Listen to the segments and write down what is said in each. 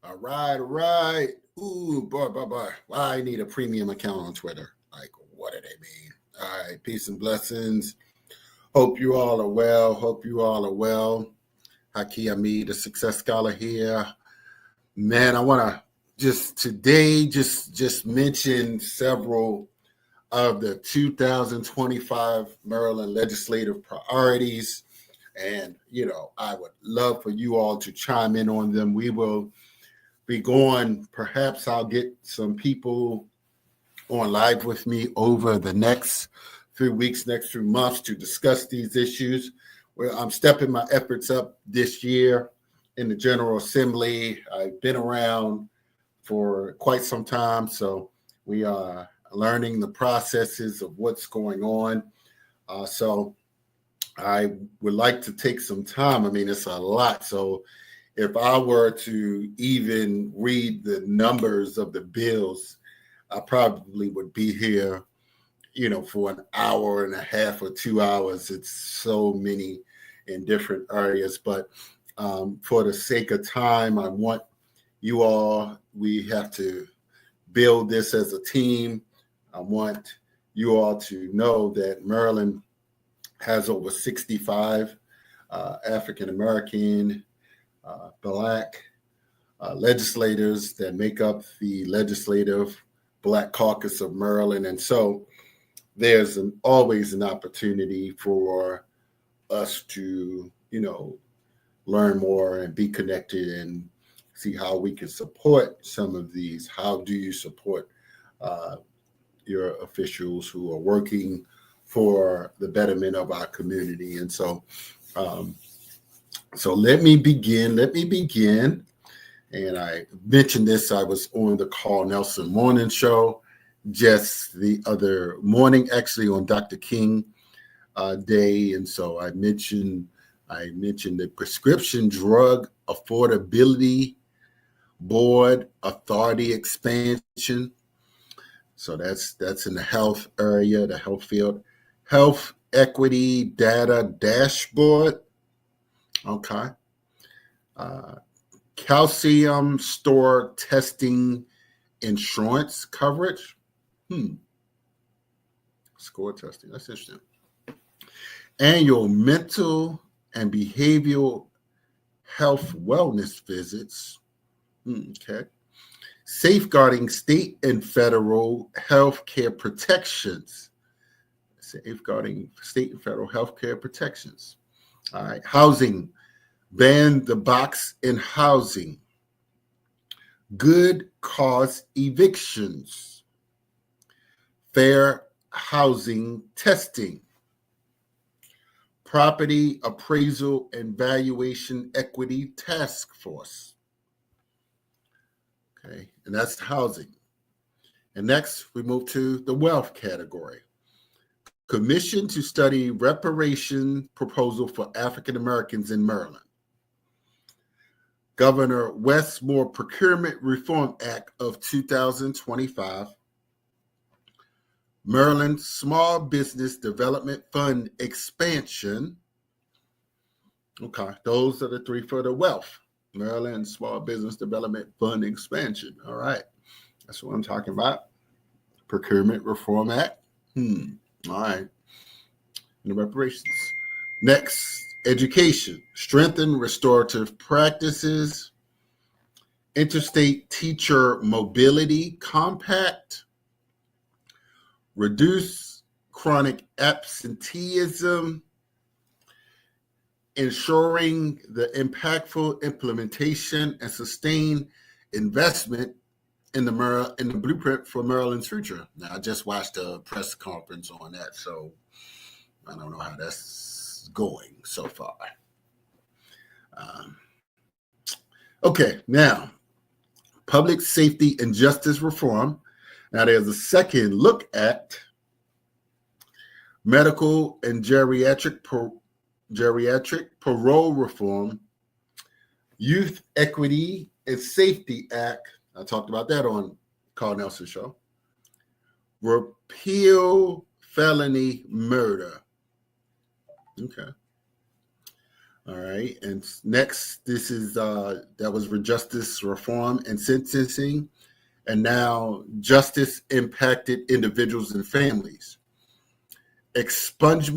All right, all right. Ooh, boy. Why I need a premium account on Twitter? Like, what do they mean? All right, peace and blessings. Hope you all are well. Hope you all are well. Haki Ami, the Success Scholar here. Man, I want to just today just mention several of the 2025 Maryland legislative priorities. And, I would love for you all to chime in on them. We will be going, perhaps I'll get some people on live with me over the next few weeks, next few months to discuss these issues. Well, I'm stepping my efforts up this year in the General Assembly. I've been around for quite some time, so we are learning the processes of what's going on. So I would like to take some time. I mean, it's a lot. So if I were to even read the numbers of the bills, I probably would be here, for an hour and a half or 2 hours. It's so many in different areas. But for the sake of time, I want you all, we have to build this as a team. I want you all to know that Maryland has over 65 African-American, Black legislators that make up the legislative Black Caucus of Maryland. And so there's always an opportunity for us to, learn more and be connected and see how we can support some of these. How do you support your officials who are working for the betterment of our community? And so, let me begin. And I mentioned this, I was on the Carl Nelson Morning Show just the other morning, actually on Dr. King Day. And so I mentioned the Prescription Drug Affordability Board Authority expansion. So that's in the health area, the health field. Health Equity Data Dashboard. Okay. Calcium store testing insurance coverage. Score testing. That's interesting. Annual mental and behavioral health wellness visits. Okay. Safeguarding state and federal health care protections. Safeguarding state and federal health care protections. All right. Housing. Ban the box in housing. Good cause evictions. Fair housing testing. Property appraisal and valuation equity task force. Okay, and that's housing. And next, we move to the wealth category. Commission to study reparation proposal for African Americans in Maryland. Governor Westmore Procurement Reform Act of 2025. Maryland Small Business Development Fund expansion. Okay, those are the three for the wealth. Maryland Small Business Development Fund expansion. All right, that's what I'm talking about. Procurement Reform Act. All right. And the reparations. Next, education. Strengthen restorative practices. Interstate Teacher Mobility Compact. Reduce chronic absenteeism. Ensuring the impactful implementation and sustained investment in the blueprint for Maryland's future. Now, I just watched a press conference on that, so I don't know how that's going so far. Okay, now, public safety and justice reform. Now, there's a second look at medical and geriatric parole reform, Youth Equity and Safety Act. I talked about that on Carl Nelson Show. Repeal felony murder. Okay. All right. And next, this is that was for justice reform and sentencing. And now justice impacted individuals and families. Expansion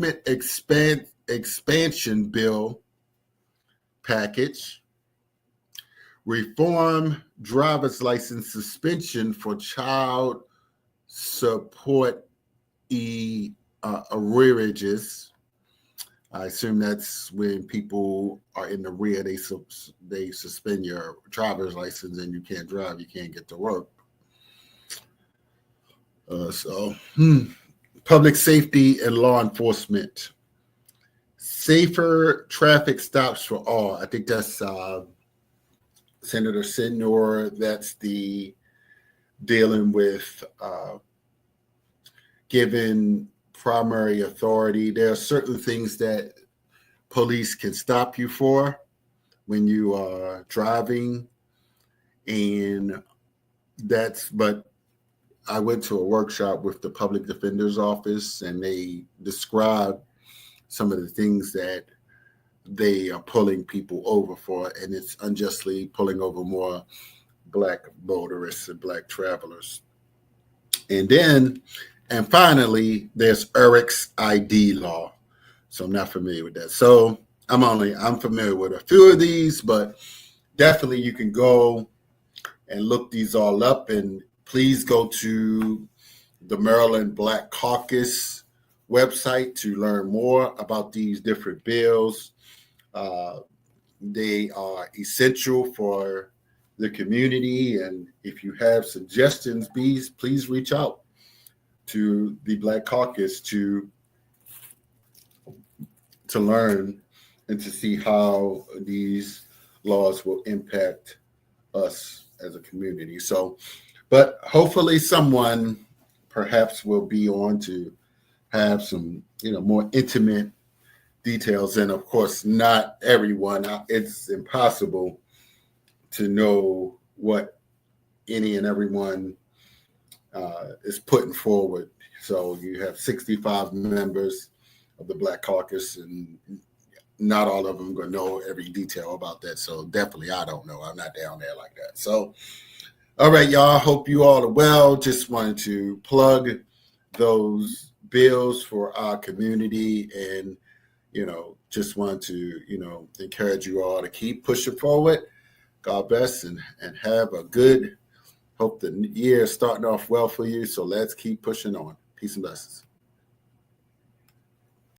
bill package. Reform driver's license suspension for child support arrearages. I assume that's when people are in the rear, they suspend your driver's license and you can't drive, you can't get to work. Public safety and law enforcement. Safer traffic stops for all. I think that's Senator Sidnor. That's the dealing with giving primary authority. There are certain things that police can stop you for when you are driving, and but I went to a workshop with the public defender's office, and they described some of the things that they are pulling people over for, and it's unjustly pulling over more Black motorists and Black travelers. And finally, there's Eric's ID law. So I'm not familiar with that. So I'm familiar with a few of these, but definitely you can go and look these all up, and please go to the Maryland Black Caucus website to learn more about these different bills. They are essential for the community, and if you have suggestions, please reach out to the Black Caucus to learn and to see how these laws will impact us as a community. So, but hopefully someone perhaps will be on to have some, more intimate details. And of course, not everyone, it's impossible to know what any and everyone is putting forward. So you have 65 members of the Black Caucus, and not all of them are going to know every detail about that. So definitely, I don't know. I'm not down there like that. So, all right, y'all. Hope you all are well. Just wanted to plug those bills for our community, and just want to encourage you all to keep pushing forward. God bless, and have a good. Hope the year is starting off well for you. So let's keep pushing on. Peace and blessings.